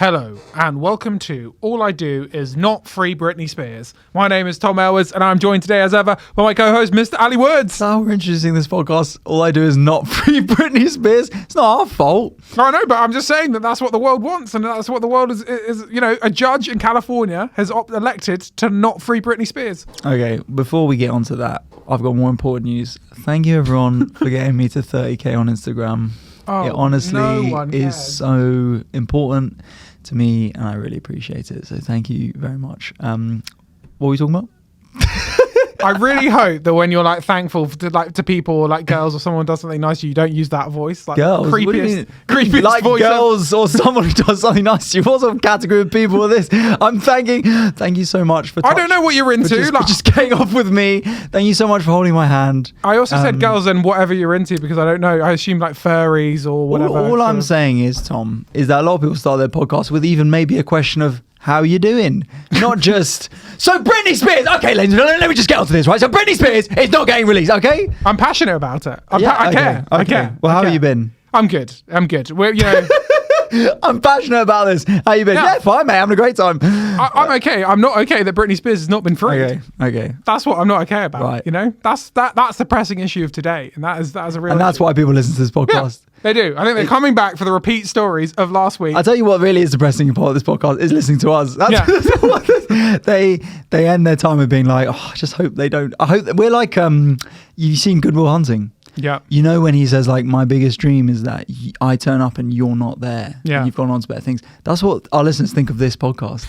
Hello, and welcome to All I Do Is Not Free Britney Spears. My name is Tom Elwes, and I'm joined today, as ever, by my co-host, Mr. Ali Woods. How we're introducing this podcast, All I Do Is Not Free Britney Spears. It's not our fault. I know, but I'm just saying that that's what the world wants, and that's what the world is a judge in California has elected to not free Britney Spears. Okay, before we get onto that, I've got more important news. Thank you, everyone, for getting me to 30k on Instagram. Oh, it honestly no is so important to me, and I really appreciate it. So thank you very much. What were we talking about? I really hope that when you're like thankful to people or like girls or someone does something nice to you, you don't use that voice. Like Girls? creepiest like voice girls or someone who does something nice to you. What sort of category of people are this? Thank you so much for I don't know what you're into. For just getting off with me. Thank you so much for holding my hand. I also said girls and whatever you're into because I don't know. I assume like furries or whatever. All I'm saying is, Tom, is that a lot of people start their podcast with even maybe a question of, how you doing? Not just, so Britney Spears, okay, ladies and gentlemen, let me just get onto this, right? So Britney Spears is not getting released, okay? I'm passionate about it. I care. Okay. I care. Well, how have you been? I'm good. We're, I'm passionate about this. How you been? Yeah, fine, mate. Having a great time. I'm okay. I'm not okay that Britney Spears has not been freed. Okay. That's what I'm not okay about. Right. You know, that's the pressing issue of today, and that is a real. And that's issue. why people listen to this podcast. Yeah, they do. I think they're coming back for the repeat stories of last week. I'll tell you what really is depressing part of this podcast is listening to us. They end their time with being like, oh, I just hope they don't. I hope that we're like, you've seen Good Will Hunting. Yeah. You know when he says like, my biggest dream is that I turn up and you're not there. Yeah. And you've gone on to better things. That's what our listeners think of this podcast.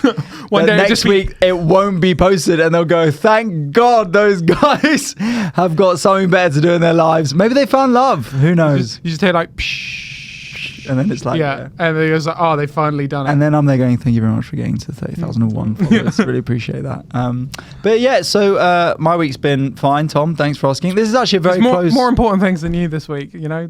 One day next week it won't be posted and they'll go, thank God those guys have got something better to do in their lives. Maybe they found love. Who knows? You just hear like, psh. And then it's like, yeah. And then it goes like, oh, they've finally done it. And then I'm there going, thank you very much for getting to 30,001 followers. Really appreciate that. But yeah, so my week's been fine, Tom. Thanks for asking. This is actually a very close... more important things than you this week, you know?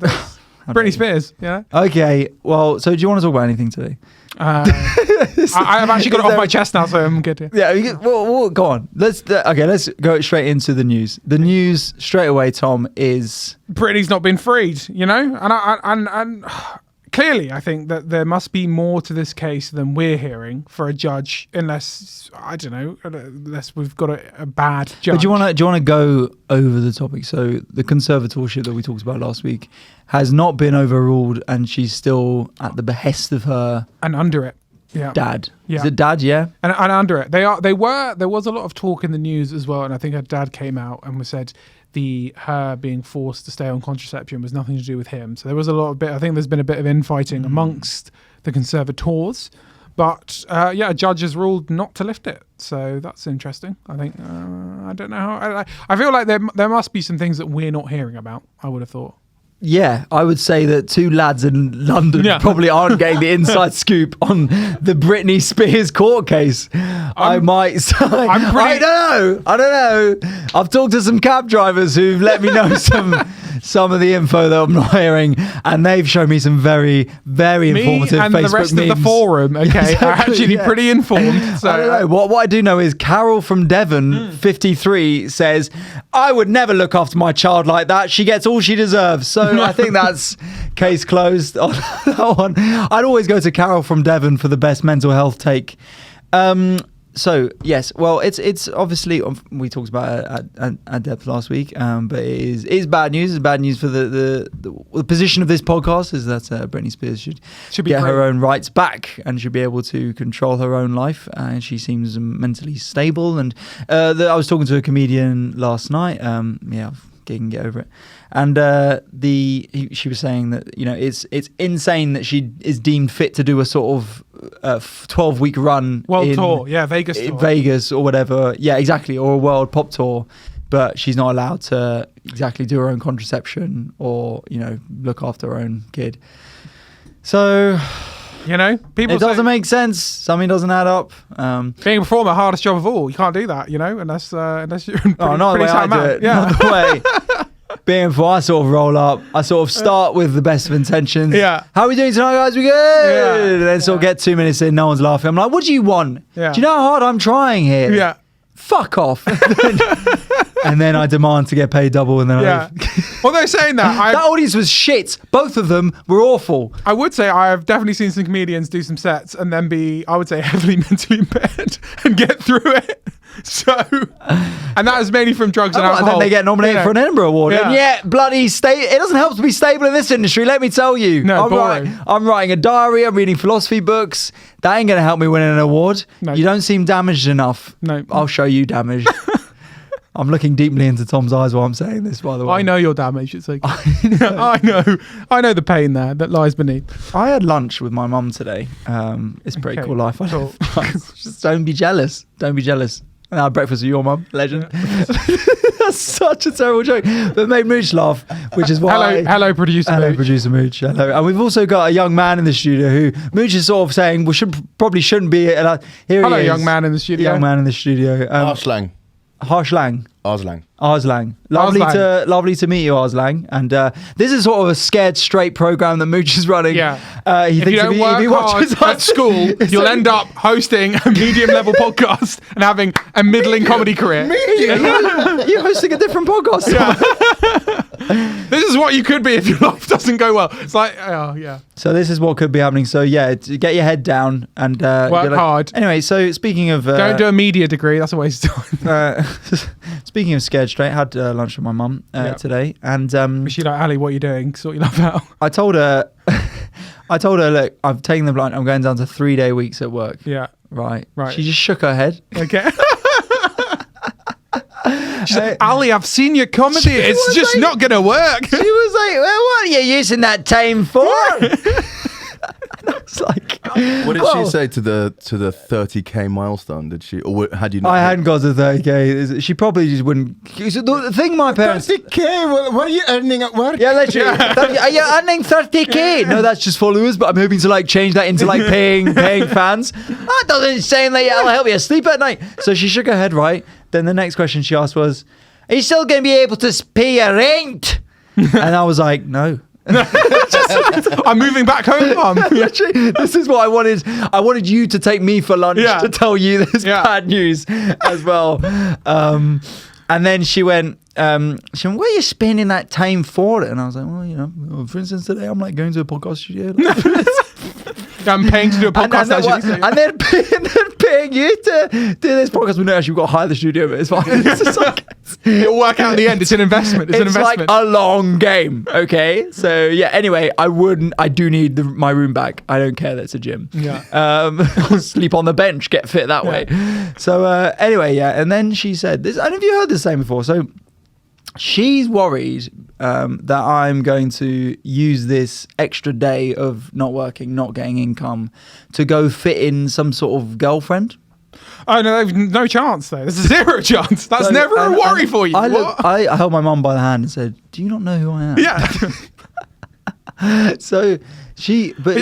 Britney Spears, yeah. Okay, well, so do you want to talk about anything today? I've actually got it off my chest now, so I'm good. Yeah, well, go on. Let's go straight into the news. The news straight away, Tom, is... Britney's not been freed, you know? And clearly, I think that there must be more to this case than we're hearing for a judge, unless we've got a bad judge. But do you want to go over the topic? So the conservatorship that we talked about last week has not been overruled, and she's still at the behest of her and under it. Yeah. Dad. Yeah. Is it dad? Yeah. And under it, there was a lot of talk in the news as well, and I think her dad came out and said her being forced to stay on contraception was nothing to do with him. So there was I think there's been a bit of infighting amongst the conservators, but a judge has ruled not to lift it. So that's interesting. I think I don't know how. I feel like there must be some things that we're not hearing about. I would have thought. Yeah, I would say that two lads in London probably aren't getting the inside scoop on the Britney Spears court case. I might say. I don't know. I've talked to some cab drivers who've let me know some of the info that I'm not hearing, and they've shown me some very, very informative Facebook memes. And the rest of the forum, okay, are actually pretty informed. So I don't know. What I do know is Carol from Devon, 53, says, I would never look after my child like that. She gets all she deserves. So I think that's case closed on that one. I'd always go to Carol from Devon for the best mental health take. So yes, well, it's obviously, we talked about it at depth last week, but it is bad news. It's bad news for the position of this podcast is that Britney Spears should get her own rights back and should be able to control her own life. And she seems mentally stable. And I was talking to a comedian last night. Can get over it. And she was saying that, you know, it's insane that she is deemed fit to do a sort of 12-week run tour, Vegas tour. Vegas or whatever, exactly, or a world pop tour, but she's not allowed to exactly do her own contraception or, you know, look after her own kid. So, you know, it doesn't make sense. Something doesn't add up. Being a performer, hardest job of all. You can't do that, you know, unless you're not the way I do it. Yeah. Not the way. Being before, I sort of roll up. I sort of start with the best of intentions. Yeah. How are we doing tonight, guys? We good? Yeah. And then sort of get 2 minutes in, no one's laughing. I'm like, what do you want? Yeah. Do you know how hard I'm trying here? Yeah. fuck off. And then I demand to get paid double, and then Yeah. Well, they're saying that. that audience was shit. Both of them were awful. I would say I've definitely seen some comedians do some sets and then be, I would say, heavily mentally impaired and get through it. So, and that is mainly from drugs and alcohol. And then they get nominated for an Edinburgh Award. Yeah. And yet, bloody it doesn't help to be stable in this industry, let me tell you. No, boring. I'm writing a diary, I'm reading philosophy books. That ain't going to help me win an award. No. You don't seem damaged enough. No. I'll show you damaged. I'm looking deeply into Tom's eyes while I'm saying this, by the way. I know you're damaged. It's okay. I know the pain there that lies beneath. I had lunch with my mum today. It's a pretty cool life. I live. Just don't be jealous. Don't be jealous. And I had breakfast with your mum, legend. Yeah. That's such a terrible joke, but made Mooch laugh, which is why. Hello, producer. Hello, Mooch. producer Mooch. Hello, and we've also got a young man in the studio who Mooch is sort of saying probably shouldn't be. Here Hello, he is. young man in the studio. Young man in the studio. Arslang. Harslang. Arslang. Arslang. Lovely to meet you, Arslang. And this is sort of a scared straight program that Mooch is running. Yeah. He if you don't work hard at school, you'll end up hosting a medium-level podcast and having a middling comedy career. You're hosting a different podcast. Yeah. This is what you could be if your life doesn't go well. It's like, oh, yeah. So this is what could be happening. So yeah, get your head down and work hard. Anyway, so speaking of... don't do a media degree. That's a waste of time. Speaking of scared straight, I had lunch with my mum today, and was she like, Ali, what are you doing? Sort your life out. I told her, look, I've taken the blind. I'm going down to 3-day weeks at work. Yeah. Right. Right. She just shook her head. Okay. She's like, Ali, I've seen your comedy. It's just not going to work. She was like, well, what are you using that time for? And I was like, what did she say to the 30k milestone? Did she, or had you? Not I hadn't got to 30k. She probably just wouldn't. The thing my parents. 30k. What are you earning at work? Yeah, literally. Are you earning 30k? No, that's just followers. But I'm hoping to like change that into like paying fans. That doesn't sound like it'll help you sleep at night. So she shook her head. Right. Then the next question she asked was, "Are you still going to be able to pay your rent?" And I was like, "No." I'm moving back home, Mum. Literally, this is what I wanted. I wanted you to take me for lunch to tell you this bad news as well. And then she went, what are you spending that time for? And I was like, well, you know, for instance, today I'm like going to a podcast studio. I'm paying to do a podcast. And then paying you to do this podcast. We know actually we've got to hire the studio, but it's fine. It's just like, it'll work out in the end. It's an investment. It's like a long game. Okay. So yeah, anyway, I do need my room back. I don't care that it's a gym. Yeah. Sleep on the bench, get fit that way. So anyway, yeah. And then she said this, and have you heard this saying before? So she's worried that I'm going to use this extra day of not working, not getting income to go fit in some sort of girlfriend. Oh, no, no chance, though. There's 0 chance. That's never a worry for you. I held my mum by the hand and said, do you not know who I am? Yeah. So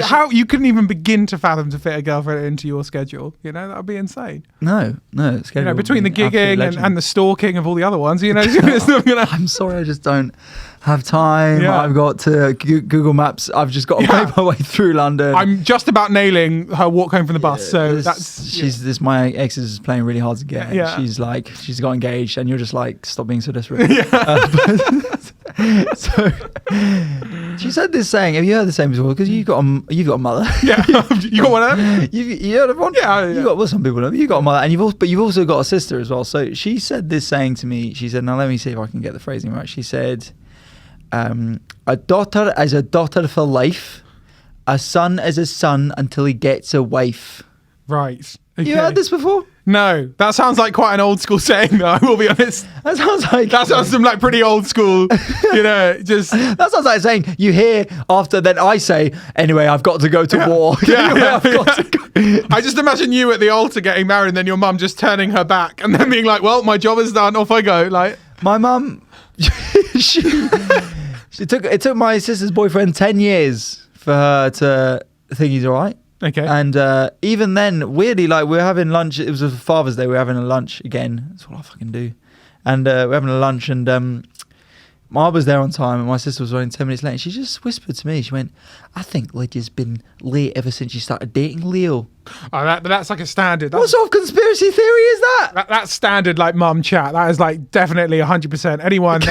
how you couldn't even begin to fathom to fit a girlfriend into your schedule? You know, that would be insane. No. You know, between the gigging and the stalking of all the other ones, you know, it's not gonna. I'm sorry, I just don't have time. Yeah. I've got to Google Maps. I've just got to make my way through London. I'm just about nailing her walk home from the bus. So my ex is playing really hard to get. Yeah. She's got engaged, and you're just like, stop being so desperate. So she said this saying. Have you heard the saying before? Because you've got a mother. Yeah, you got one of them. You heard of one? Yeah. You got some people know. You got a mother, and you've also got a sister as well. So she said this saying to me. She said, "Now let me see if I can get the phrasing right." She said, "A daughter is a daughter for life. A son is a son until he gets a wife." Right. Okay. You heard this before? No, that sounds like quite an old school saying, though, I will be honest. That sounds some like pretty old school, you know, just... That sounds like saying you hear after, then I say, anyway, I've got to go to war. I just imagine you at the altar getting married and then your mum just turning her back and then being like, well, my job is done, off I go. Like, my mum, it took my sister's boyfriend 10 years for her to think he's all right. Okay. And even then, weirdly, like we're having lunch. It was a Father's Day. We're having a lunch again. That's what I fucking do. And we're having a lunch, and I was there on time and my sister was running 10 minutes late. And she just whispered to me. She went, "I think Lydia's been late ever since she started dating Leo." Oh, that's like a standard. What sort of conspiracy theory is that? That's standard, like, mum chat. That is like definitely 100%. Anyone,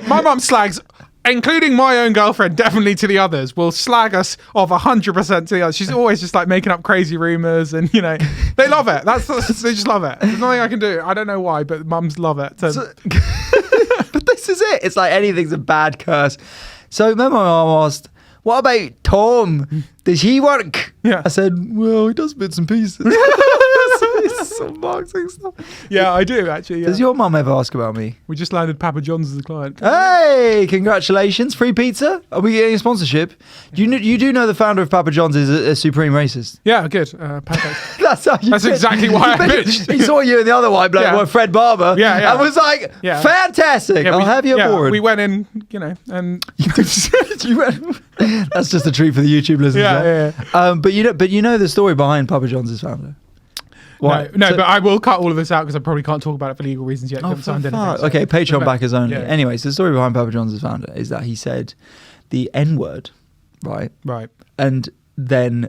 my mum slags, including my own girlfriend, definitely to the others, will slag us off 100% to the others. She's always just like making up crazy rumors, and they love it. They just love it. There's nothing I can do. I don't know why, but mums love it. But this is it. It's like anything's a bad curse. So remember, my mum asked, "What about Tom? Does he work?" Yeah. I said, "Well, he does bits and pieces." It's some marketing stuff. Yeah, I do actually. Yeah. Does your mum ever ask about me? We just landed Papa John's as a client. Hey, congratulations. Free pizza? Are we getting a sponsorship? You do know the founder of Papa John's is a supreme racist. Yeah, good. Perfect. That's how you That's exactly why I pitched. He saw you and the other white bloke, Yeah. Fred Barber, Yeah. and was like, Yeah. fantastic, I'll have you aboard. We went in, and You went- That's just a treat for the YouTube listeners. Yeah. But you know the story behind Papa John's founder. Why? No, So- but I will cut all of this out because I probably can't talk about it for legal reasons yet. Oh, Haven't signed for anything, fuck. so- Okay, Patreon backers only. Yeah. Anyway, so the story behind Papa John's founder is that he said the N-word, right? Right. And then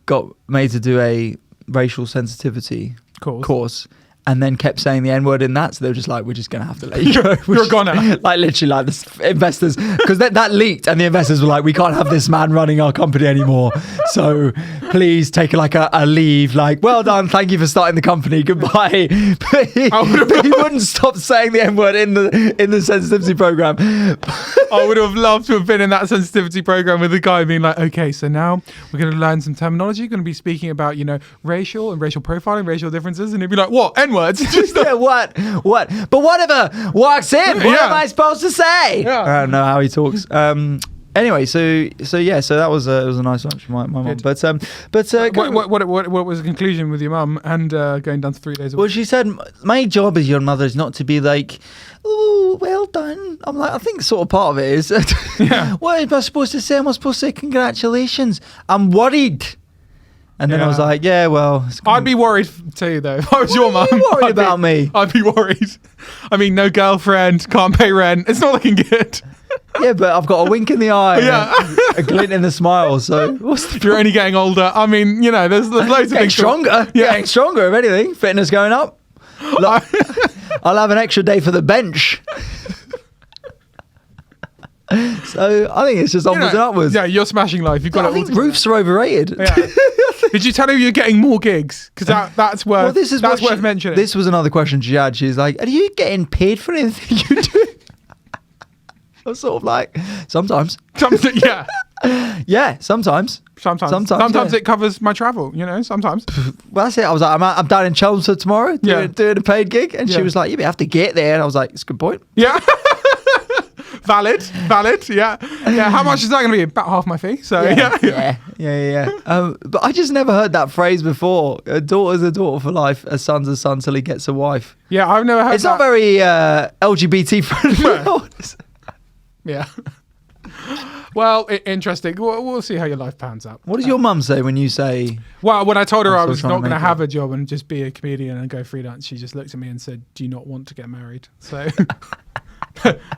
got made to do a racial sensitivity course. And then kept saying the N-word in that, so they were just like, "We're just gonna have to let you go." You're a goner. Like literally, like the investors, because that leaked, and the investors were like, "We can't have this man running our company anymore. So please take like a leave. Like, well done, thank you for starting the company. Goodbye." But he wouldn't stop saying the N-word in the sensitivity program. I would have loved to have been in that sensitivity program with the guy being like, "Okay, so now we're going to learn some terminology. We're going to be speaking about racial and racial profiling, racial differences," and he'd be like, "What? N-words?" Yeah, what? But whatever works in. What am I supposed to say? Yeah. I don't know how he talks. Anyway, so that was it was a nice lunch from my mum. Good. But What was the conclusion with your mum and going down to 3 days a well, week? she said, "My job as your mother is not to be like, oh, well done." I'm like, I think sort of part of it is. Yeah. What am I supposed to say? Am I supposed to say congratulations? I'm worried. And then I was Yeah. like, yeah, well. I'd be worried too, though. If I was your mum. What are you worried about me? I'd be worried. I mean, no girlfriend, can't pay rent. It's not looking good. Yeah, but I've got a wink in the eye, Yeah. and a glint in the smile. So what's the You're only getting older. I mean, there's loads of getting things. stronger? Yeah. Getting stronger, if anything. Fitness going up. Look, I'll have an extra day for the bench. So I think it's just onwards and upwards. Yeah, you're smashing life. You've got I it all think together. roofs are overrated. Yeah. Did you tell her you're getting more gigs? Because that's worth. Well, this is that's what worth mentioning. This was another question she had. She's like, "Are you getting paid for anything you do?" I was sort of like, sometimes. Yeah. Yeah, sometimes. Sometimes yeah. it covers my travel. Sometimes. Well, that's it. I was like, I'm down in Chelmsford tomorrow doing a paid gig, and she Yeah. was like, "You have to get there," and I was like, "It's a good point." Yeah. Valid. Yeah. How much is that going to be? About half my fee. So yeah. But I just never heard that phrase before. A daughter's a daughter for life. A son's a son till he gets a wife. Yeah, I've never heard. It's not very LGBT friendly. Yeah. Well, interesting. We'll see how your life pans out. What does your mum say when you say? Well, when I told her I'm I still was trying not to going to make have it. a job and just be a comedian and go freelance, she just looked at me and said, "Do you not want to get married?" So,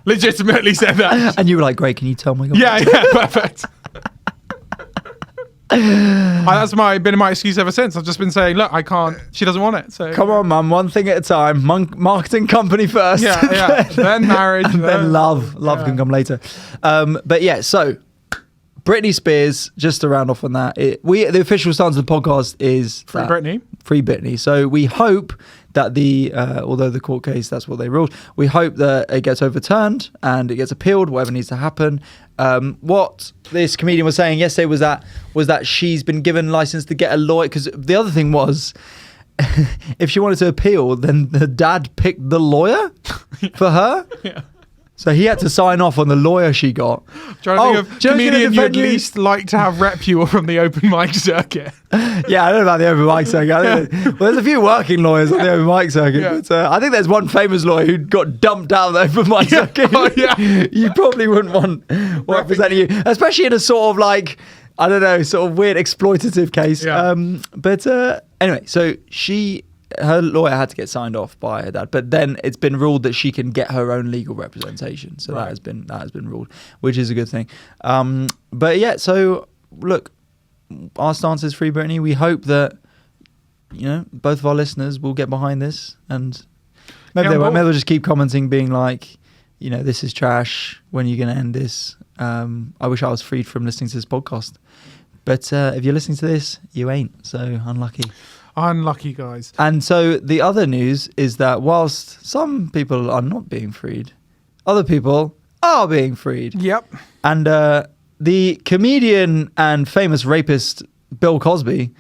legitimately said that. And you were like, "Great, can you tell my?" Yeah, perfect. That's been my excuse ever since. I've just been saying, "Look, I can't." She doesn't want it. So Come on, mum. One thing at a time. Marketing company first. Yeah. Then marriage, and then love. Love yeah. can come later. But yeah, so Britney Spears. Just to round off on that, the official stance of the podcast is Free Britney. Free Britney. So we hope that although the court case, that's what they ruled, we hope that it gets overturned and it gets appealed, whatever needs to happen. What this comedian was saying yesterday was that she's been given license to get a lawyer, because the other thing was, if she wanted to appeal, then the dad picked the lawyer for her. Yeah. So he had to sign off on the lawyer she got. Trying to think of do you know who's gonna comedian you'd defend you? least like to have rep you from the open mic circuit. Yeah, I don't know about the open mic circuit. Well, there's a few working lawyers on the open mic circuit. Yeah. But, I think there's one famous lawyer who got dumped out of the open mic circuit. Oh, yeah. You probably wouldn't want representing you, especially in a sort of like, I don't know, sort of weird exploitative case. Yeah. But anyway, so she her lawyer had to get signed off by her dad, but then it's been ruled that she can get her own legal representation. So that has been ruled, which is a good thing. But yeah, so look, our stance is Free Britney. We hope that both of our listeners will get behind this, and maybe they'll just keep commenting, being like, this is trash. When are you going to end this? I wish I was freed from listening to this podcast. But if you're listening to this, you ain't. So unlucky. Unlucky, guys. And so the other news is that whilst some people are not being freed, other people are being freed. Yep. And the comedian and famous rapist Bill Cosby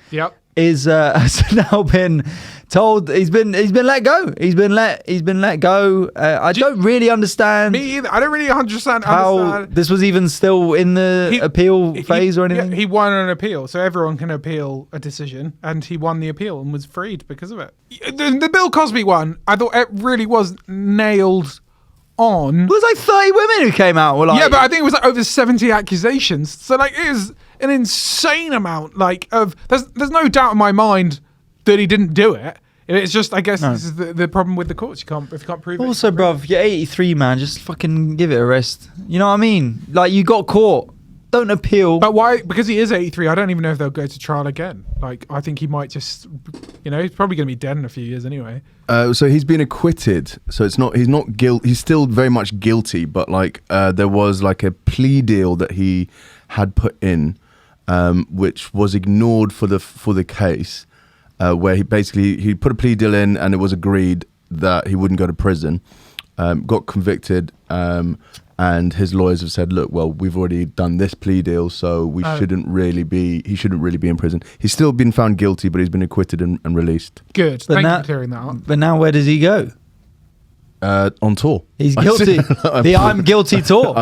is has now been told he's been let go. He's been let go. I don't really understand. Me either. I don't really understand how this was even still in the appeal phase or anything. Yeah, he won an appeal, so everyone can appeal a decision, and he won the appeal and was freed because of it. The Bill Cosby one, I thought it really was nailed on. It was like 30 women who came out. Yeah, but I think it was like over 70 accusations. So like it is an insane amount. There's no doubt in my mind that he didn't do it. It's just, I guess, this is the problem with the courts. If you can't prove it. Also, bruv, you're 83, man. Just fucking give it a rest. You know what I mean? Like, you got caught. Don't appeal. But why? Because he is 83. I don't even know if they'll go to trial again. Like, I think he might just, he's probably going to be dead in a few years anyway. So he's been acquitted. So he's not guilty. He's still very much guilty. But there was like a plea deal that he had put in, which was ignored for the case. Where he put a plea deal in, and it was agreed that he wouldn't go to prison. Got convicted, and his lawyers have said, "Look, well, we've already done this plea deal, so he shouldn't really be in prison." He's still been found guilty, but he's been acquitted and released. Good. Thank you for clearing that up. But now, where does he go? On tour. He's guilty. The I'm guilty tour.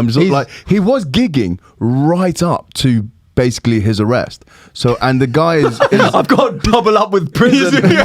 He was gigging right up to basically his arrest. So, and the guy is I've got to double up with prison. Can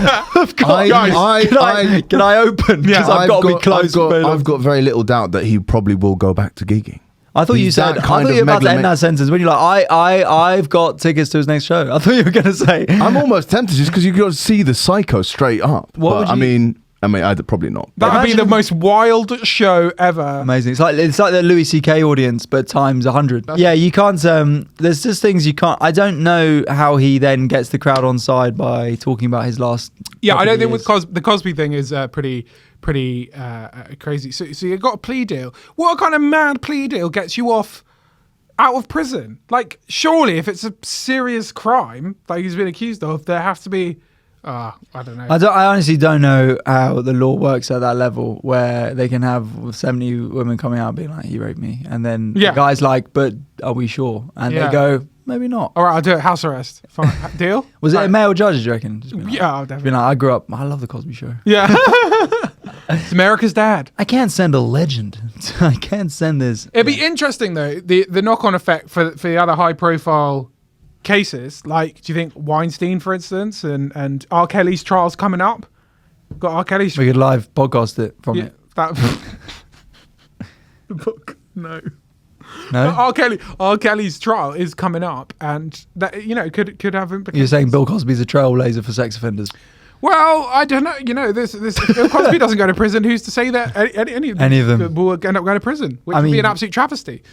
I open? Because I've got to be close. I've got very little doubt that he probably will go back to gigging. I thought you were about to end that sentence when you're like, I've got tickets to his next show. I thought you were going to say. I'm almost tempted just because you got to see the Psycho straight up. I mean, I'd probably not. That would be the most wild show ever. Amazing. It's like the Louis CK audience, but times 100. Yeah, you can't. There's just things you can't. I don't know how he then gets the crowd on side by talking about his last. Yeah, I don't think the Cosby thing is pretty crazy. So you got a plea deal. What kind of mad plea deal gets you out of prison? Like, surely if it's a serious crime like he's been accused of, there has to be. I don't know. I honestly don't know how the law works at that level where they can have 70 women coming out being like, he raped me. And then the guy's like, but are we sure? And they go, maybe not. All right, I'll do it. House arrest. Fine. Deal? Was it a male judge, do you reckon? I'll definitely. I grew up, I love the Cosby Show. Yeah. It's America's dad. I can't send a legend. I can't send this. It'd be interesting, though, the knock-on effect for the other high-profile cases. Like, do you think Weinstein, for instance, and R. Kelly's trials coming up? Got R. Kelly's. We could live podcast it from it. That the book. No. R. Kelly's trial is coming up, and that could have implications. You're saying Bill Cosby's a trailblazer for sex offenders? Well, I don't know. This Bill Cosby doesn't go to prison. Who's to say that any of them will end up going to prison? Which would be an absolute travesty.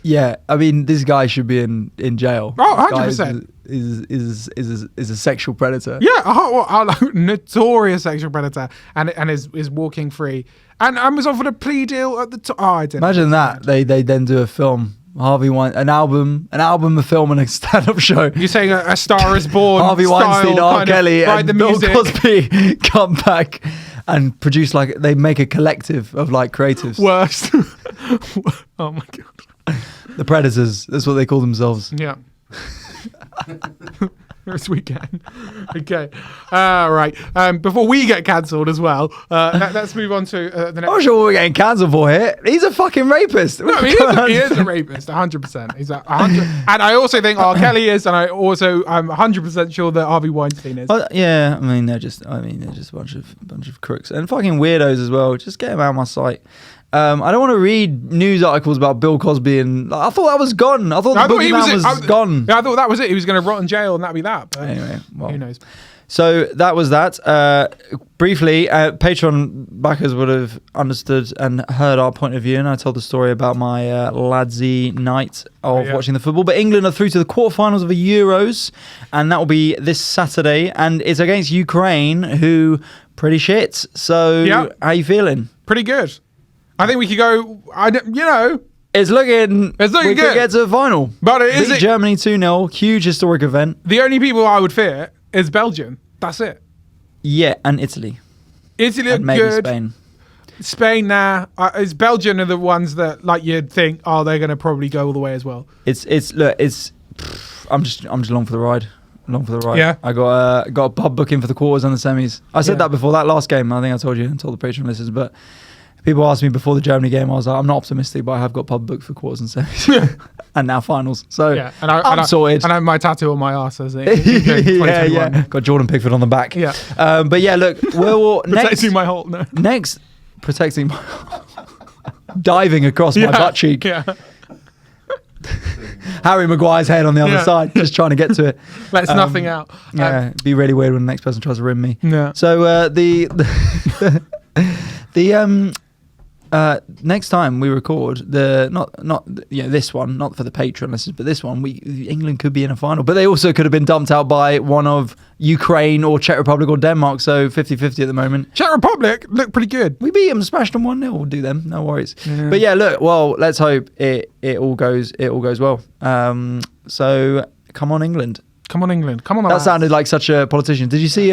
Yeah, I mean, this guy should be in jail. Oh, 100%. Is a sexual predator. Yeah, notorious sexual predator, and is walking free, and was offered a plea deal at the top. I didn't imagine that they then do a film. Harvey Weinstein, an album, a film, and a stand-up show. You're saying a Star Is Born. Harvey Weinstein, R. Kelly, and Bill music. Cosby come back and produce they make a collective of creatives. Worst. Oh my god. The Predators, that's what they call themselves. Yeah. This weekend. Okay. Right. Before we get cancelled as well, let's move on to the next. I'm not sure what we're getting cancelled for here. He's a fucking rapist. No, he is a rapist, 100%. He's 100. And I also think R. Kelly is, and I'm 100% sure that Harvey Weinstein is. Well, yeah, they're just a bunch of crooks and fucking weirdos as well. Just get them out of my sight. I don't want to read news articles about Bill Cosby, and I thought that was gone. I thought the boogeyman was gone. Yeah, I thought that was it. He was going to rot in jail, and that'd be that. But anyway, well, who knows? So that was that. Briefly, Patreon backers would have understood and heard our point of view, and I told the story about my ladsy night of watching the football. But England are through to the quarterfinals of the Euros, and that will be this Saturday, and it's against Ukraine, who pretty shit. So how you feeling? Pretty good. I think we could go. It's looking good. We could get to the final. But Beat Germany 2-0. Huge historic event. The only people I would fear is Belgium. That's it. Yeah, and Italy. Italy and are maybe good. Spain, nah. It's Belgium are the ones that like you'd think, they're going to probably go all the way as well. I'm just along for the ride. Yeah. I got a pub booking for the quarters and the semis. I said that before that last game. I think I told the Patreon listeners, but people asked me before the Germany game. I was like, I'm not optimistic, but I have got pub booked for quarters and semis. And now finals. So I'm sorted. And I have my tattoo on my arse as it. Yeah. Got Jordan Pickford on the back. Yeah. But yeah, look, we'll protecting my whole protecting my diving across my butt cheek. Yeah. Harry Maguire's head on the other side, just trying to get to it. Lets nothing out. Yeah, it'd be really weird when the next person tries to rim me. Yeah. So next time we record this one, not for the Patreon listeners, but this one, England could be in a final, but they also could have been dumped out by one of Ukraine or Czech Republic or Denmark, so 50-50 at the moment. Czech Republic look pretty good. We beat them, smashed them 1-0. We'll do them, no worries. Yeah. But yeah, look, well, let's hope it all goes well. So come on, England. Come on, England. Come on, that sounded like such a politician. Did you see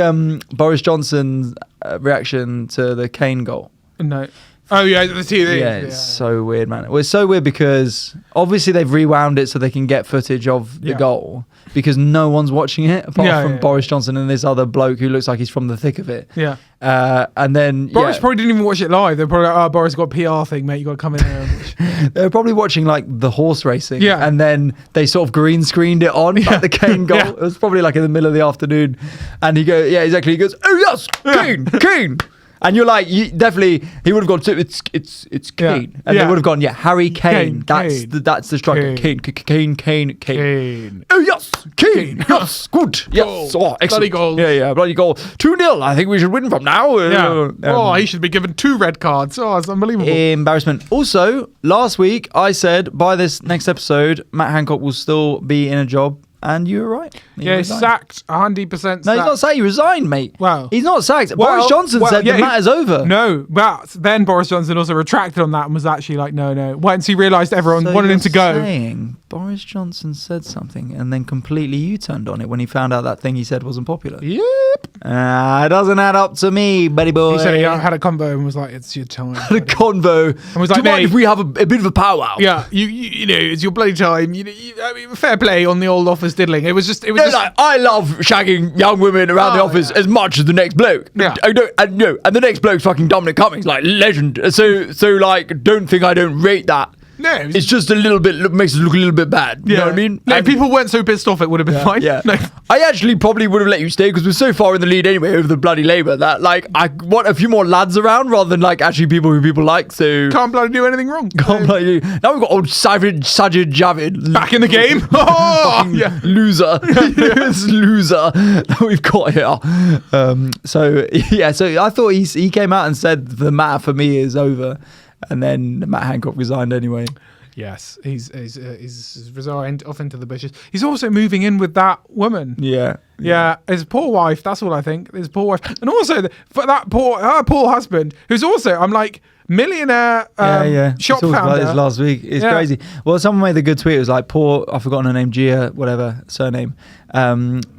Boris Johnson's reaction to the Kane goal? No. Oh yeah, the TV. Yeah, it's so weird, man. Well, it's so weird because obviously they've rewound it so they can get footage of the goal because no one's watching it apart from Boris Johnson and this other bloke who looks like he's from the thick of it. Yeah. And then Boris probably didn't even watch it live. They're probably like, Boris got a PR thing, mate. You got to come in there and watch. They were probably watching like the horse racing. Yeah. And then they sort of green screened it on like the Kane goal. Yeah. It was probably like in the middle of the afternoon, and he goes, He goes, oh yes, Kane. And you're like, he would have gone to it's Kane, and they would have gone, Harry Kane. That's the striker. Kane. Oh yes, Kane. Yes, good. Yes, excellent. Bloody goal. Yeah, bloody goal. 2-0. I think we should win from now. He should be given 2 red cards. It's unbelievable. Embarrassment. Also, last week I said by this next episode, Matt Hancock will still be in a job. And you were right. He's sacked. 100% sacked. No, he's not sacked. He resigned, mate. Wow. He's not sacked. Boris Johnson said the matter's over. No, but then Boris Johnson also retracted on that and was actually like, no. Once he realised everyone wanted him to go. Saying Boris Johnson said something and then completely U-turned on it when he found out that thing he said wasn't popular. Yep. It doesn't add up to me, buddy boy. He said he had a convo and was like, it's your time. Had a convo. And was like, do you mind if we have a bit of a powwow? Yeah, you know, it's your bloody time. I mean, fair play on the old office diddling. It was just like, I love shagging young women around the office as much as the next bloke. Yeah. And the next bloke's fucking Dominic Cummings, like legend. So like, don't think I don't rate that. No, it's just a little bit, makes us look a little bit bad. You know what I mean? Like, people weren't so pissed off, it would have been fine. Yeah. No. I actually probably would have let you stay because we're so far in the lead anyway over the bloody Labour that like I want a few more lads around rather than like actually people who people like. So can't bloody do anything wrong. Now we've got old Sajid Javid back in the game. Loser, loser that we've got here. So I thought he came out and said the matter for me is over. And then Matt Hancock resigned anyway. Yes, he's resigned off into the bushes. He's also moving in with that woman. Yeah. His poor wife. That's all I think. His poor wife, and also for her poor husband, who's also I'm like millionaire. Shop founder. About this last week. It's crazy. Well, someone made the good tweet. It was like I've forgotten her name, Gia, whatever surname.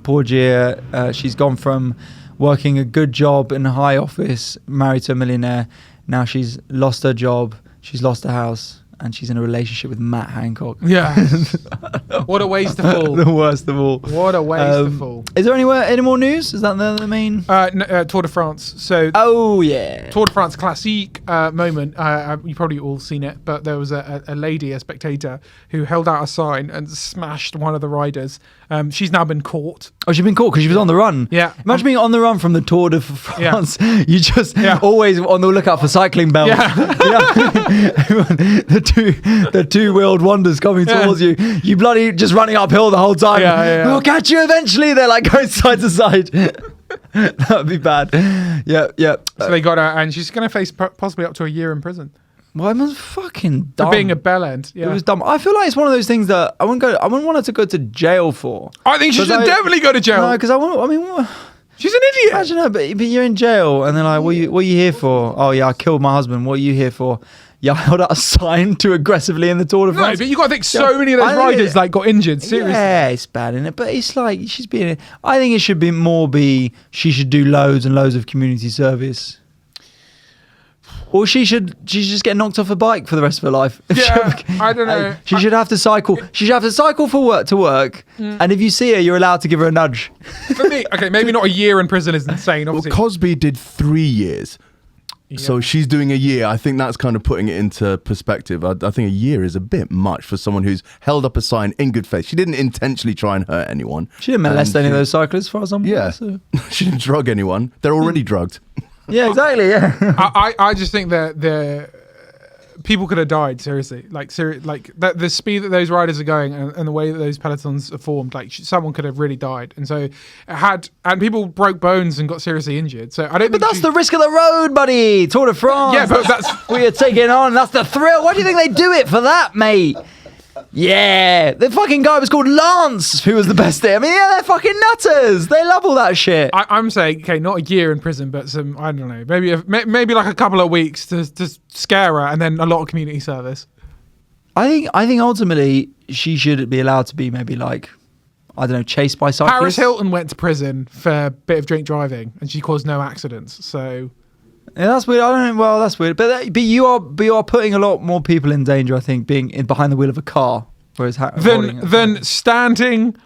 Poor Gia. She's gone from working a good job in a high office, married to a millionaire. Now she's lost her job, she's lost her house, and she's in a relationship with Matt Hancock. Yeah. What a waste to fall. The worst of all. What a waste to fall. Is there any more news? Is that the main? Tour de France. So. Oh, yeah. Tour de France classique moment. You probably all seen it, but there was a lady, a spectator, who held out a sign and smashed one of the riders She's now been caught. Oh, she's been caught because she was on the run. Yeah. Imagine being on the run from the Tour de France. Yeah. You just always on the lookout for cycling bells. Yeah. the two-wheeled wonders coming towards you. You bloody just running uphill the whole time. We'll catch you eventually. They're like going side to side. That would be bad. Yeah. So they got her, and she's going to face possibly up to a year in prison. Well, it was fucking dumb. For being a bell end. Yeah. It was dumb. I feel like it's one of those things that I wouldn't want her to go to jail for. I think she should definitely go to jail. No, because she's an idiot. Imagine her, but you're in jail, and they're like, what are you here for? Oh, yeah, I killed my husband. What are you here for? Yeah, I held out a sign too aggressively in the Tour de France. No, but you got to think so many of those riders got injured. Seriously. Yeah, it's bad, isn't it? But it's like she's being. I think it should be more. She should do loads and loads of community service. Or she should just get knocked off a bike for the rest of her life. Yeah, I don't know. She should have to cycle. She should have to cycle for work to work. And if you see her, you're allowed to give her a nudge. For me, okay, maybe not a year in prison is insane. Obviously. Well, Cosby did 3 years. Yeah. So she's doing a year. I think that's kind of putting it into perspective. I think a year is a bit much for someone who's held up a sign in good faith. She didn't intentionally try and hurt anyone. She didn't molest any of those cyclists, as far as I'm aware. Yeah, so. She didn't drug anyone. They're already drugged. Yeah, exactly. Yeah. I just think that the people could have died. Seriously, the speed that those riders are going and the way that those pelotons are formed, someone could have really died. And so and people broke bones and got seriously injured. So I don't. But that's the risk of the road, buddy. Tour de France. Yeah, but that's what you're taking on. That's the thrill. Why do you think they do it for that, mate? Yeah, the fucking guy was called Lance, who was the best there. I mean, yeah, they're fucking nutters. They love all that shit. I'm saying, okay, not a year in prison, but some, I don't know, maybe like a couple of weeks to scare her, and then a lot of community service. I think ultimately she should be allowed to be maybe like, I don't know, chased by cyclists. Paris Hilton went to prison for a bit of drink driving, and she caused no accidents. So. Yeah, that's weird. I don't know. Well, that's weird. But you are putting a lot more people in danger, I think, being behind the wheel of a car, whereas than standing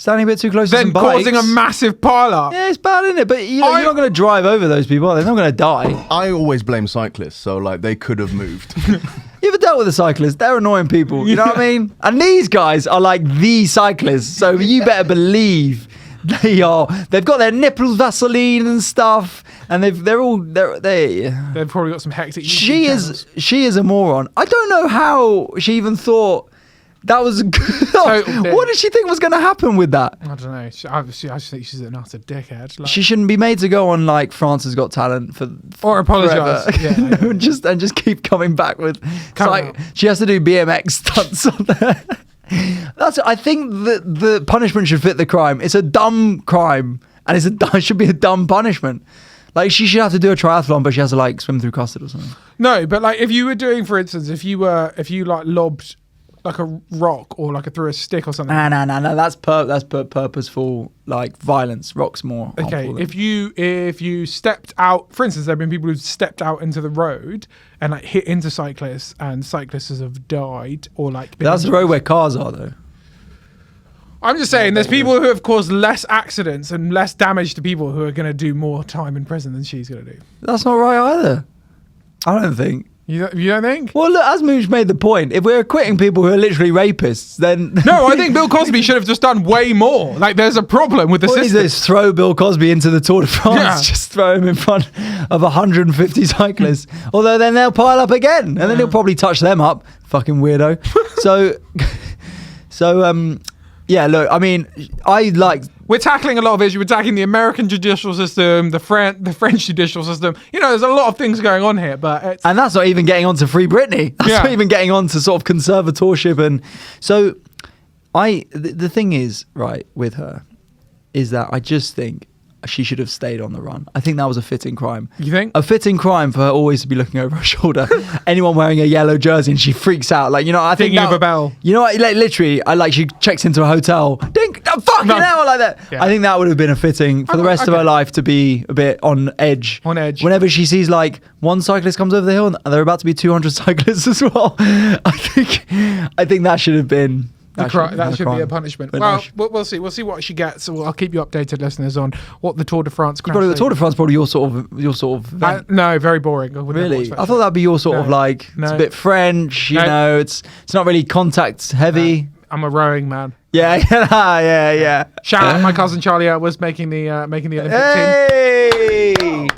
a bit too close to some bikes. Causing a massive pile-up. Yeah, it's bad, isn't it? But you're not going to drive over those people. They're not going to die. I always blame cyclists, so they could have moved. You ever dealt with a cyclist? They're annoying people. You know what I mean? And these guys are like the cyclists, so you better believe. They've got their nipples Vaseline and stuff, and they've probably got some hectic. She is a moron. I don't know how she even thought that was good. What did she think was going to happen with that? I don't know. I just think she's an utter dickhead. She shouldn't be made to go on France Has Got Talent or apologise. Yeah. just keep coming back with. She has to do BMX stunts on there. I think the punishment should fit the crime. It's a dumb crime, and it should be a dumb punishment. Like, she should have to do a triathlon, but she has to swim through custard or something. No, but if you were doing, for instance, if you lobbed like a rock or threw a stick or something. No. That's purposeful violence. Rock's more. Okay, if you stepped out, for instance, there've been people who've stepped out into the road and hit into cyclists, and cyclists have died or That's the road where cars are, though. I'm just saying, there's people who have caused less accidents and less damage to people who are going to do more time in prison than she's going to do. That's not right either. I don't think. You don't think? Well, look, Asmouj made the point. If we're acquitting people who are literally rapists, then... No, I think Bill Cosby should have just done way more. There's a problem with the system. What is this? Throw Bill Cosby into the Tour de France. Yeah. Just throw him in front of 150 cyclists. Although then they'll pile up again. And then he'll probably touch them up. Fucking weirdo. Yeah, look, I mean, we're tackling a lot of issues. We're tackling the American judicial system, the French judicial system. There's a lot of things going on here, but and that's not even getting on to Free Britney. That's not even getting on to sort of conservatorship. And so, the thing is, right, with her, is that I just think she should have stayed on the run. I think that was a fitting crime. You think? A fitting crime for her always to be looking over her shoulder. Anyone wearing a yellow jersey and she freaks out. I think thinking of a bell. You know what? Literally, she checks into a hotel. Ding! Fucking hell, like that. Yeah. I think that would have been a fitting for the rest of her life to be a bit on edge. On edge. Whenever she sees one cyclist comes over the hill and there are about to be 200 cyclists as well. I think that should have been. That should be a punishment. Well, we'll see. We'll see what she gets. I'll keep you updated, listeners, on what the Tour de France. The Tour de France probably your sort of. No, very boring. Really, I thought that'd be your sort of it's a bit French. It's not really contact heavy. I'm a rowing man. Yeah. Yeah. Shout out my cousin Charlie Elwes making the Olympic team. Hey!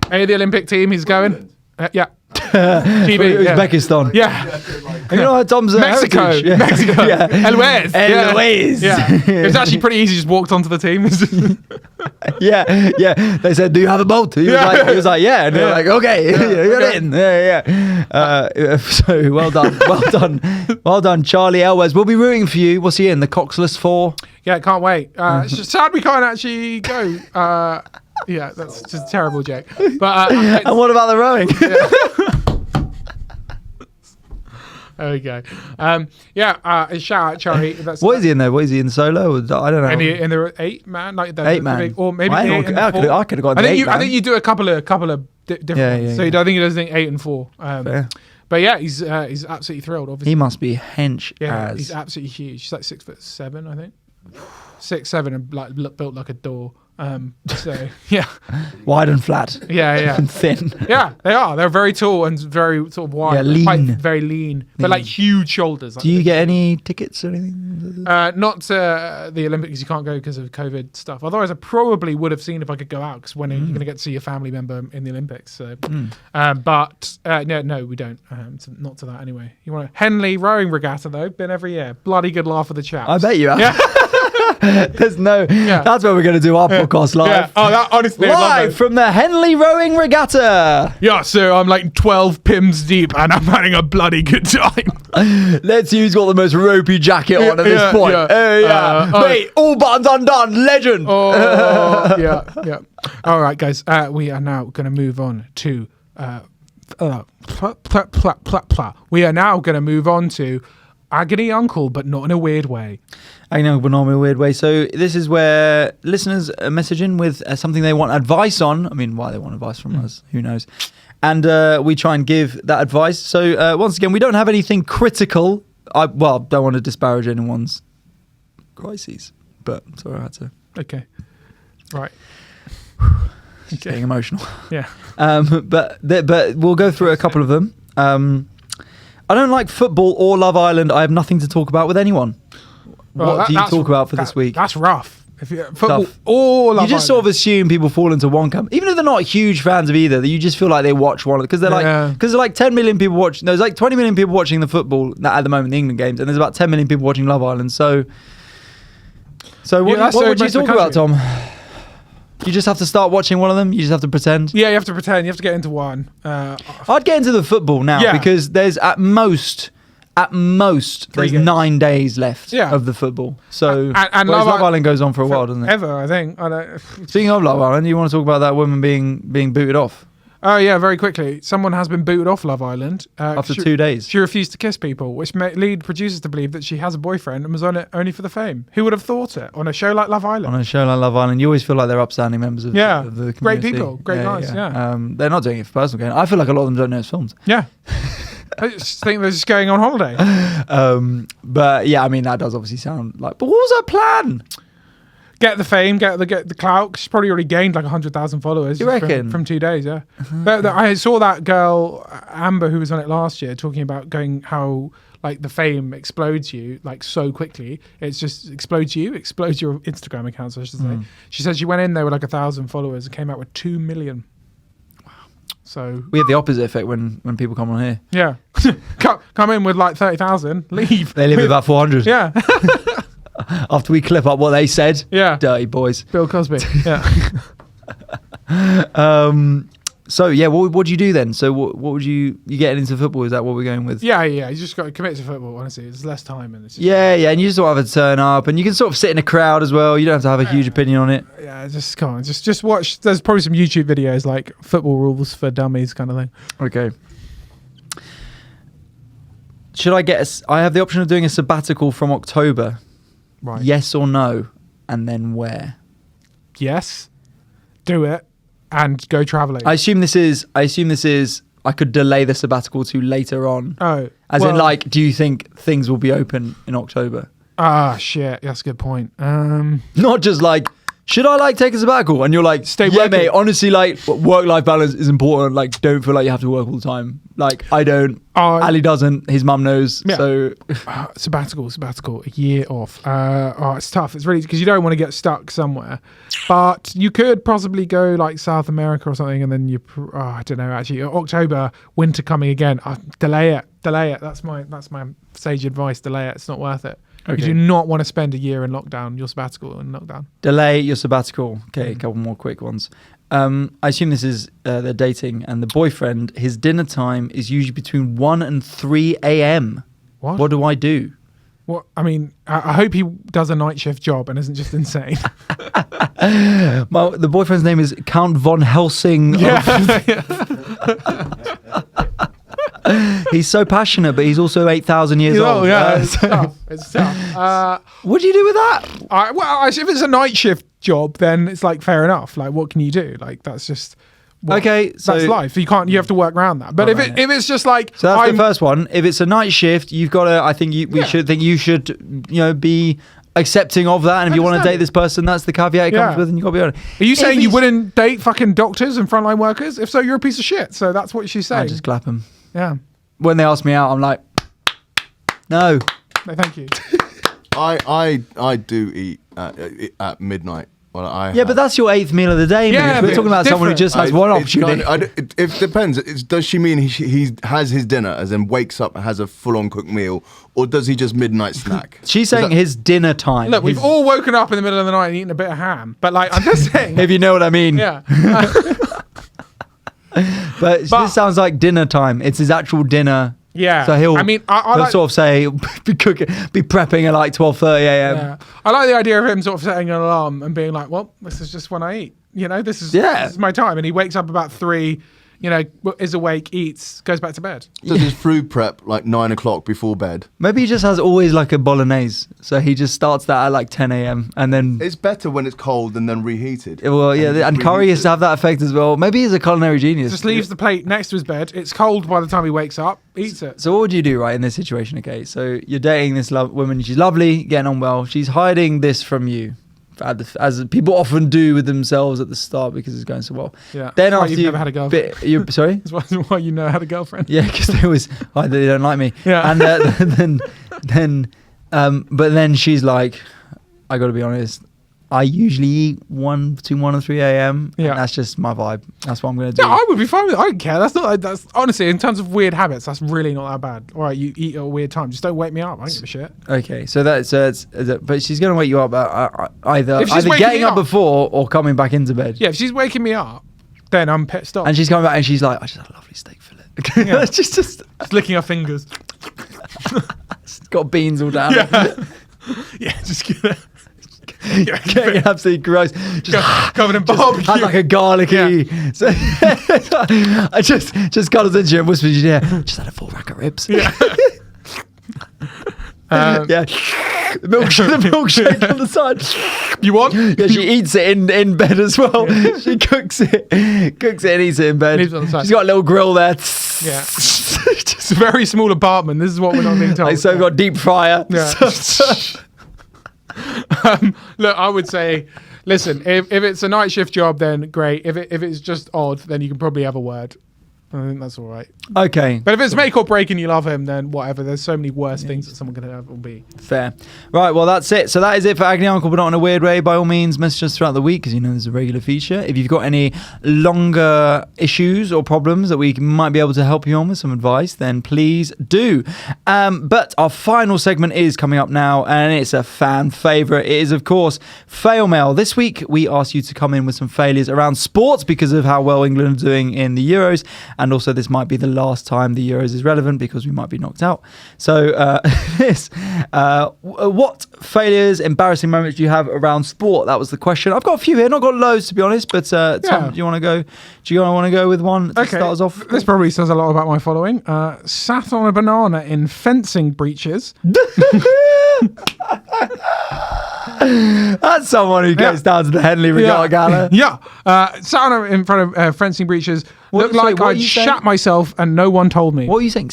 Hey, the Olympic team. He's going. Yeah. GB. Yeah. Uzbekistan. Yeah. You know, Tom's Mexico. heritage. Yeah. Mexico. Yeah. Elwes. Elwes. Yeah. It was actually pretty easy. Just walked onto the team. Yeah. They said, "Do you have a boat?" He was like, "Yeah." And they're like, "Okay, you're in." Yeah. So well done, Charlie Elwes. We'll be rooting for you. What's he in? The Coxless 4. Yeah, can't wait. It's just sad we can't actually go. Yeah, that's just a terrible joke. But and what about the rowing? There we go. Shout out Charlie. What is he in there? What is he in solo? I don't know. And there were 8 man, like the 8 man, big, or maybe I 8 and 4. I could have got. I think you do a couple of different ones. So I think he does 8 and 4. Fair. But yeah, he's absolutely thrilled. Obviously, He must be hench. yeah, he's absolutely huge. He's like 6'7", I think. 6'7", and like built like a door. So yeah, Wide and flat. yeah, And thin. yeah. They are. They're very tall and very sort of wide. Yeah, lean. Quite very lean, but like huge shoulders. Like Do you get any tickets or anything? not to the Olympics. You can't go because of COVID stuff. Otherwise, I probably would have seen if I could go out. Because when you're going to get to see your family member in the Olympics. So, but no, we don't. Not to that anyway. You want a Henley rowing regatta though? Been every year. Bloody good laugh of the chaps. I bet you are. Yeah. There's no. Yeah. That's where we're going to do our podcast live. Yeah. Oh, that honestly. I love Live that. from the Henley Rowing Regatta. Yeah, so I'm like 12 pims deep and I'm having a bloody good time. Let's see who's got the most ropey jacket on at this point. Mate, all buttons undone. Legend. Oh, yeah. All right, guys. We are now going to move on to. We are now going to move on to Agony Uncle, but not in a weird way. I know, but not in a weird way. So this is where listeners message in with something they want advice on. I mean, why they want advice from us, who knows? And we try and give that advice. So once again, we don't have anything critical. Don't want to disparage anyone's crises, but sorry, I had to. Okay. Right. It's getting emotional. Yeah. But we'll go through a couple of them. I don't like football or Love Island. I have nothing to talk about with anyone. Well, what do you talk about for this week? That's rough. If you football Tough. or Love You just Island. sort of assume people fall into one camp, even if they're not huge fans of either. You just feel like they watch one because they're there's like 10 million people watching. There's like 20 million people watching the football at the moment, the England games, and there's about 10 million people watching Love Island. So what would you talk about, Tom? You just have to start watching one of them. You just have to pretend. Yeah, you have to pretend. You have to get into one. I'd get into the football now because there's at most there's 9 days left of the football. So and Love Island goes on for a while, doesn't it? Ever, I think. I don't. Speaking of Love Island, you want to talk about that woman being booted off Oh yeah, very quickly. Someone has been booted off Love Island after 2 days. She refused to kiss people, which lead producers to believe that she has a boyfriend and was on it only for the fame. Who would have thought it on a show like Love Island? On a show like Love Island, you always feel like they're upstanding members of the community. Great people, great guys. Yeah. They're not doing it for personal gain. I feel like a lot of them don't know it's filmed. Yeah. I just think they're just going on holiday. But yeah, I mean that does obviously sound like. But what was her plan? Get the fame, get the clout. She's probably already gained like 100,000 followers. You reckon? From 2 days, yeah. I saw that girl Amber who was on it last year talking about how like the fame explodes you like so quickly. It's just explodes your Instagram accounts, I should say. She said she went in there with like 1,000 followers and came out with 2 million. So we have the opposite effect when people come on here. Yeah. come in with like 30,000, leave. They live with about 400. Yeah. After we clip up what they said. Yeah. Dirty boys. Bill Cosby. Yeah. So yeah, what do you do then? So what would you getting into football? Is that what we're going with? Yeah. You just got to commit to football. Honestly, there's less time and it's just and you just don't have to turn up, and you can sort of sit in a crowd as well. You don't have to have a huge opinion on it. Yeah, just come on, just watch. There's probably some YouTube videos like football rules for dummies kind of thing. Okay. Should I I have the option of doing a sabbatical from October. Right. Yes or no, and then where? Yes. Do it. And go travelling. I assume this is I could delay the sabbatical to later on. Oh. In like, do you think things will be open in October? Ah, shit. That's a good point. Not just like should I like take a sabbatical? And you're like, Stay yeah, working. mate, honestly, like work-life balance is important. Like, don't feel like you have to work all the time. Like, I don't. Ali doesn't. His mum knows. Yeah. So sabbatical, a year off. It's tough. It's really because you don't want to get stuck somewhere, but you could possibly go like South America or something, and then I don't know. Actually, October, winter coming again. Delay it. That's my sage advice. Delay it. It's not worth it. Okay. You do not want to spend a year in lockdown. Your sabbatical in lockdown. delay your sabbatical. Okay, a couple more quick ones. I assume this is they're dating, and the boyfriend, his dinner time is usually between 1 and 3 a.m. What do I do? What I mean, I hope he does a night shift job and isn't just insane. The boyfriend's name is Count von Helsing. He's so passionate, but he's also 8,000 years old. Yeah, it's tough. It's tough. What do you do with that? If it's a night shift job, then it's like fair enough. Like, what can you do? Like, that's just okay. So that's life. You have to work around that. But if it's just like, so that's the first one. If it's a night shift, you've got to. I think you should be accepting of that. And if you want to date this person, that's the caveat it comes with, and you got to be honest. Are you saying you wouldn't date fucking doctors and frontline workers? If so, you're a piece of shit. So that's what she's saying. I just clap them. Yeah. When they ask me out, I'm like, no. No, thank you. I do eat at midnight. Well, but that's your 8th meal of the day. Yeah, We're talking about someone who just has one opportunity. It depends. Does she mean he has his dinner, as in wakes up and has a full-on cooked meal, or does he just midnight snack? She's saying his dinner time. Look, we've all woken up in the middle of the night and eaten a bit of ham. But like, I'm just saying. If you know what I mean. Yeah. But this sounds like dinner time. It's his actual dinner. Yeah. So he'll like, sort of say, be prepping at like 12:30 a.m. Yeah. I like the idea of him sort of setting an alarm and being like, well, this is just when I eat. This is my time. And he wakes up about 3, is awake, eats, goes back to bed. Does his food prep like 9 o'clock before bed? Maybe he just has always like a bolognese. So he just starts that at like 10 a.m. and then... It's better when it's cold and then reheated. Well, yeah, and curry used to have that effect as well. Maybe he's a culinary genius. Just leaves the plate next to his bed. It's cold by the time he wakes up, eats it. So what would you do, right, in this situation? Okay, so you're dating this woman. She's lovely, getting on well. She's hiding this from you, as people often do with themselves at the start because it's going so well. Yeah. Then That's after you've never had a girlfriend. Sorry? That's why you never had a girlfriend. Yeah, because they don't like me. Yeah. And but then she's like, I got to be honest, I usually eat between 1 and 3 a.m. Yeah. And that's just my vibe. That's what I'm going to do. Yeah, I would be fine with it. I don't care. That's honestly, in terms of weird habits, that's really not that bad. All right, you eat at a weird time. Just don't wake me up. I don't give a shit. Okay, so but she's going to wake you up either getting up before or coming back into bed. Yeah, if she's waking me up, then I'm pissed off. And she's coming back and she's like, I just had a lovely steak fillet. Yeah. just licking her fingers. got beans all down. Yeah, just get Getting absolutely gross. Covered in barbecue. Had like a garlicky. Yeah. So I just cuddles into you and whispers in your ear, just had a full rack of ribs. Yeah. Yeah. The milkshake on the side. You want? Yeah, she eats it in bed as well. Yeah. She cooks it and eats it in bed. Leaves it on the side. She's got a little grill there. Yeah. It's a very small apartment. This is what we're not being told. So we've got deep fryer. Yeah. Look, I would say, listen, if it's a night shift job, then great. If it's just odd, then you can probably have a word. I think that's all right. Okay. But if it's make or break and you love him, then whatever. There's so many worse things that someone can have or be. Fair. Right, well, that's it. So that is it for Agony Uncle, but not in a weird way. By all means, message us throughout the week, because there's a regular feature. If you've got any longer issues or problems that we might be able to help you on with some advice, then please do. But our final segment is coming up now, and it's a fan favourite. It is, of course, FailMail. This week, we asked you to come in with some failures around sports because of how well England are doing in the Euros. And also, this might be the last time the Euros is relevant because we might be knocked out. So, what failures, embarrassing moments do you have around sport? That was the question. I've got a few here, not got loads to be honest. But Tom, do you want to go? Do you want to go with one to start us off? This probably says a lot about my following. Sat on a banana in fencing breeches. That's someone who goes down to the Henley Regatta Gala. Yeah. Sat in front of fencing breeches. Looked like I'd shat myself and no one told me. What are you saying?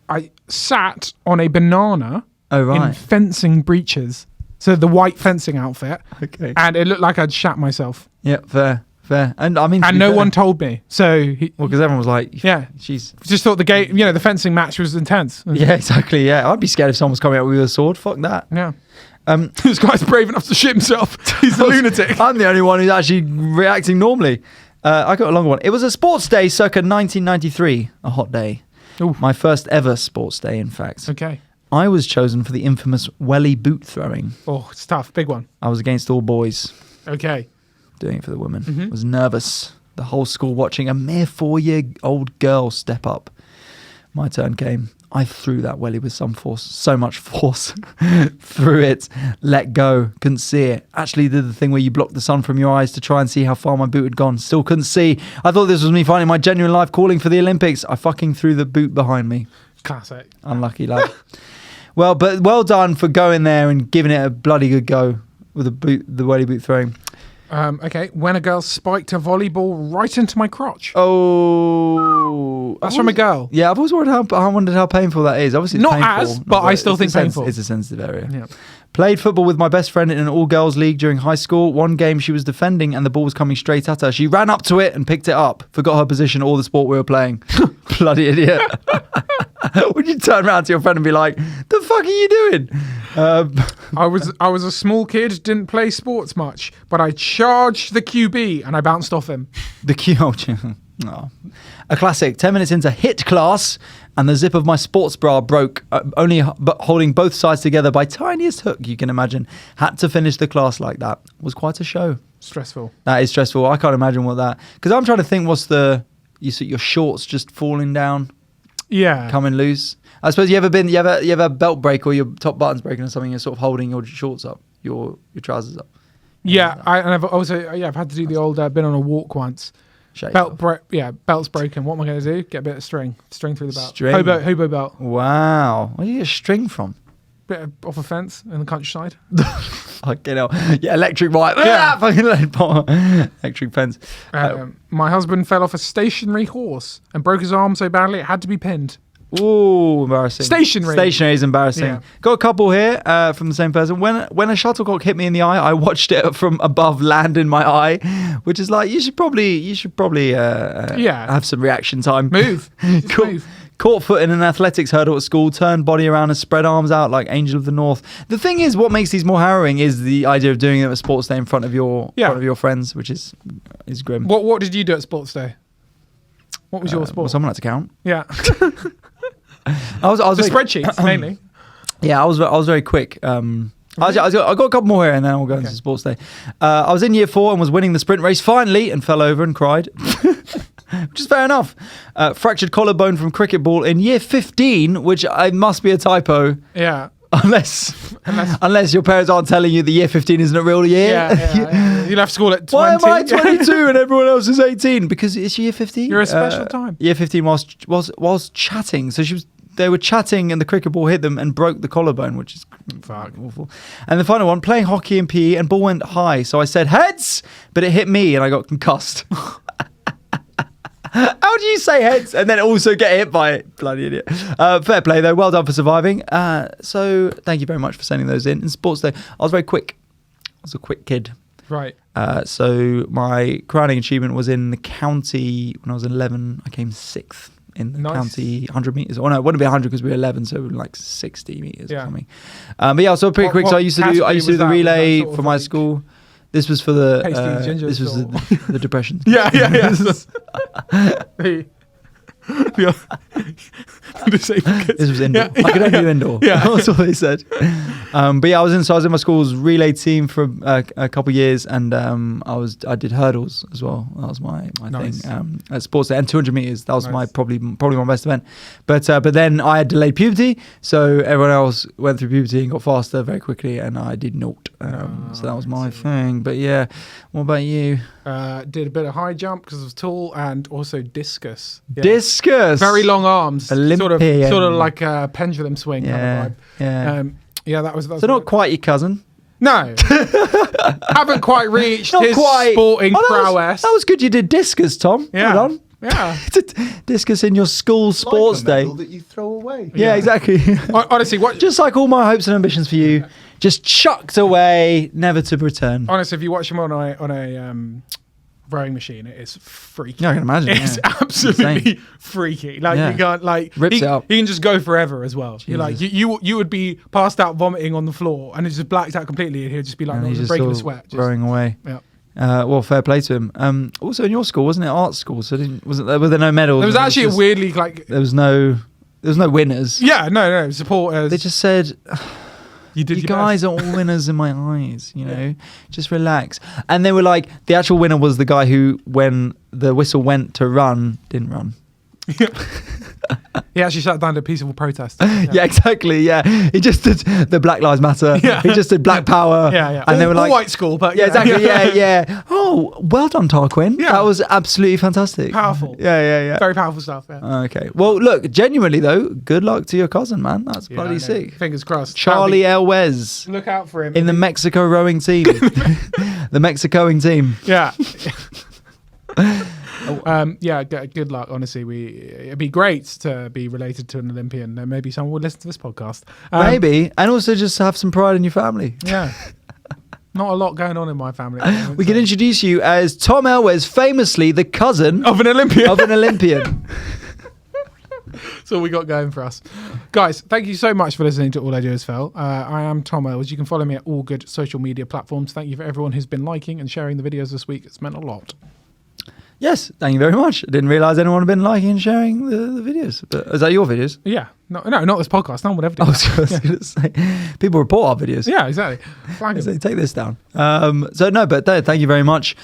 I sat on a banana in fencing breeches. So the white fencing outfit. Okay. And it looked like I'd shat myself. Yeah, fair. And I mean, And no one told me. So Well, because everyone was like, yeah, she's. just thought the game, the fencing match was intense. Yeah, exactly. Yeah, I'd be scared if someone was coming out with a sword. Fuck that. Yeah. This guy's brave enough to shit himself. He's a lunatic. I'm the only one who's actually reacting normally. I got a longer one. It was a sports day circa 1993, a hot day. Ooh. My first ever sports day, in fact. Okay. I was chosen for the infamous welly boot throwing. Oh, it's tough. Big one. I was against all boys, Okay. doing it for the women. Mhm. Was nervous. The whole school watching a mere 4-year-old girl step up. My turn came. I threw that welly with some force, so much force. Threw it, let go, couldn't see it. Actually did the thing where you block the sun from your eyes to try and see how far my boot had gone. Still couldn't see. I thought this was me finding my genuine life calling for the Olympics. I fucking threw the boot behind me. Classic. Unlucky lad. Well done for going there and giving it a bloody good go with the welly boot throwing. Okay. When a girl spiked a volleyball right into my crotch. Oh, That's from a girl. Yeah, I've always wondered how painful that is. Obviously, it's Not painful, as, but I still think painful. It's a sensitive area. Yeah. Played football with my best friend in an all-girls league during high school. One game she was defending and the ball was coming straight at her. She ran up to it and picked it up. Forgot her position all the sport we were playing. Bloody idiot. Would you turn around to your friend and be like, the fuck are you doing? I was a small kid, didn't play sports much, but I charged the QB and I bounced off him. The Q. Oh. A classic. 10 minutes into HIT class, and the zip of my sports bra broke, but holding both sides together by tiniest hook you can imagine. Had to finish the class like that. Was quite a show. Stressful. That is stressful. I can't imagine what that. Because I'm trying to think, your shorts just falling down, Yeah. coming loose. I suppose you ever a belt break or your top buttons breaking or something? You're sort of holding your shorts up, your trousers up. Yeah. I've also I've had to do the old. Been on a walk once. Shake Belt's off. broken. What am I going to do? Get a bit of string through the belt. String. Hobo belt. Wow. Where do you get string from? Off a fence in the countryside. Fucking hell. Yeah, electric wire. Yeah. Fucking electric fence. My husband fell off a stationary horse and broke his arm so badly it had to be pinned. Ooh, embarrassing. Stationary is embarrassing. Yeah. Got a couple here from the same person. When a shuttlecock hit me in the eye, I watched it from above land in my eye, which is like you should probably have some reaction time. Move. Move. Caught foot in an athletics hurdle at school, turned body around and spread arms out like Angel of the North. The thing is, what makes these more harrowing is the idea of doing it at a sports day in front of your friends, which is grim. What did you do at sports day? What was your sport? Well, someone had to count. Yeah. I was The spreadsheets, mainly. Yeah, I was very quick. I got a couple more here and then I'll go into sports day. I was in year 4 and was winning the sprint race finally and fell over and cried. Which is fair enough. Fractured collarbone from cricket ball in year 15, which must be a typo. Yeah. Unless your parents aren't telling you the year 15 isn't a real year. Yeah. You left school at 20. Why am I 22 and everyone else is 18? Because it's year 15. You're a special time. Year 15 was chatting. So they were chatting and the cricket ball hit them and broke the collarbone, which is awful. And the final one, playing hockey in PE and ball went high. So I said heads, but it hit me and I got concussed. How do you say heads and then also get hit by it? Bloody idiot. Fair play though. Well done for surviving. So thank you very much for sending those in. In sports day, I was very quick. I was a quick kid. Right. So my crowning achievement was in the county when I was 11. I came 6th in the county 100 meters. Oh no, it wouldn't be 100 because we were 11, so like 60 meters or something. But yeah, so pretty quick. So I used to do the relay for my school. This was for the the depression. Yeah. This was indoor. I could only do indoor. Yeah. That's what they said. But yeah, I was in my school's relay team for a couple of years, and I did hurdles as well. That was my thing at sports day, and 200 meters. That was my probably my best event. But then I had delayed puberty, so everyone else went through puberty and got faster very quickly, and I did not. So that was my thing. But yeah, what about you? Did a bit of high jump because I was tall, and also discus. Yeah. Discus. Very long arms. Olympian. Sort of like a pendulum swing kind of vibe. Yeah. That was so not quite your cousin. No. Haven't quite reached sporting prowess. That was good. You did discus, Tom. Yeah. Well done. Yeah. Discus in your school sports day. That you throw away. Yeah, exactly. Honestly, just like all my hopes and ambitions for you, just chucked away, never to return. Honestly, if you watch him on a rowing machine, it is freaky. Yeah, I can imagine. It's absolutely Insane. freaky. Like Yeah. you can't like Rips it up. He can just go forever as well. You're like you would be passed out vomiting on the floor and it just blacked out completely, and he'd just be like And he's just breaking all a sweat. Just, rowing away. yeah. Well, fair play to him. Also, in your school, wasn't it art school? So were there no medals? There was actually just, a weirdly like there was no winners. yeah no supporters. They just said, you did you your guys best. are all winners in my eyes, you know, just relax. And they were like, the actual winner was the guy who, when the whistle went to run, didn't run. He actually shut down a peaceful protest. Yeah, exactly. Yeah, he just did the Black Lives Matter. Yeah. He just did Black Power. Yeah. And they were like, white school, but yeah, exactly. Yeah. Oh, well done, Tarquin. Yeah. That was absolutely fantastic. Powerful. Yeah. Very powerful stuff. Yeah. Okay. Well, look, genuinely though, good luck to your cousin, man. That's Yeah, I bloody know. sick. Fingers crossed. Charlie Elwes Look out for him. in the Mexico rowing team. The Mexicoing team. Yeah. Good luck. Honestly, it'd be great to be related to an Olympian. And maybe someone would listen to this podcast. Maybe. And also just have some pride in your family. Yeah. Not a lot going on in my family. At the moment, We can introduce you as Tom Elwes, famously the cousin of an Olympian. of an Olympian. That's all we got going for us. Guys, thank you so much for listening to All I Do Is Fail. I am Tom Elwes. You can follow me at all good social media platforms. Thank you for everyone who's been liking and sharing the videos this week. It's meant a lot. Yes, thank you very much. I didn't realise anyone had been liking and sharing the videos. But is that your videos? Yeah. No, not this podcast. No one would ever do I was that. going to say, people report our videos. Yeah, exactly. Flag So them. take this down. Thank you very much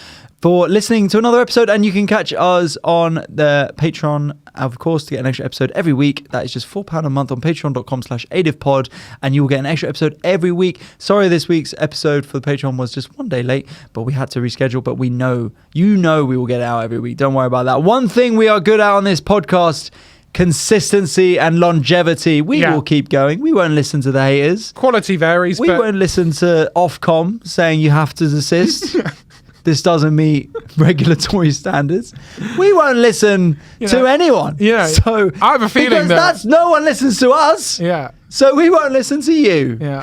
for listening to another episode, and you can catch us on the Patreon, of course, to get an extra episode every week. That is just £4 a month on patreon.com/AIDIFpod, and you will get an extra episode every week. Sorry, this week's episode for the Patreon was just one day late, but we had to reschedule. But we know, we will get it out every week. Don't worry about that. One thing we are good at on this podcast: consistency and longevity. We will keep going. We won't listen to the haters. Quality varies. We but won't listen to Ofcom saying you have to desist. This doesn't meet regulatory standards. We won't listen to anyone. Yeah. So I have a feeling because that no one listens to us. Yeah. So we won't listen to you. Yeah.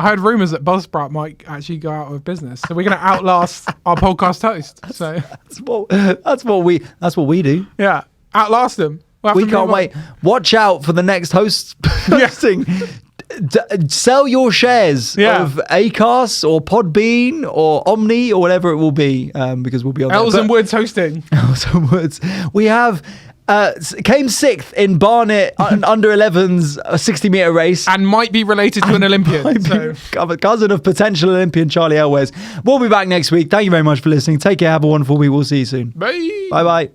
I heard rumours that Buzzsprout might actually go out of business. So we're going to outlast our podcast host. So That's what we do. yeah, outlast them. We'll have We to can't move on. wait. Watch out for the next hosting. Sell your shares of Acast or Podbean or Omni or whatever it will be, because we'll be on Ells there. and Woods hosting. Ells and Woods. We have came 6th in Barnet under 11's 60-meter race. And might be related to an Olympian. So. A cousin of potential Olympian Charlie Elwes. We'll be back next week. Thank you very much for listening. Take care. Have a wonderful week. We'll see you soon. Bye. Bye-bye.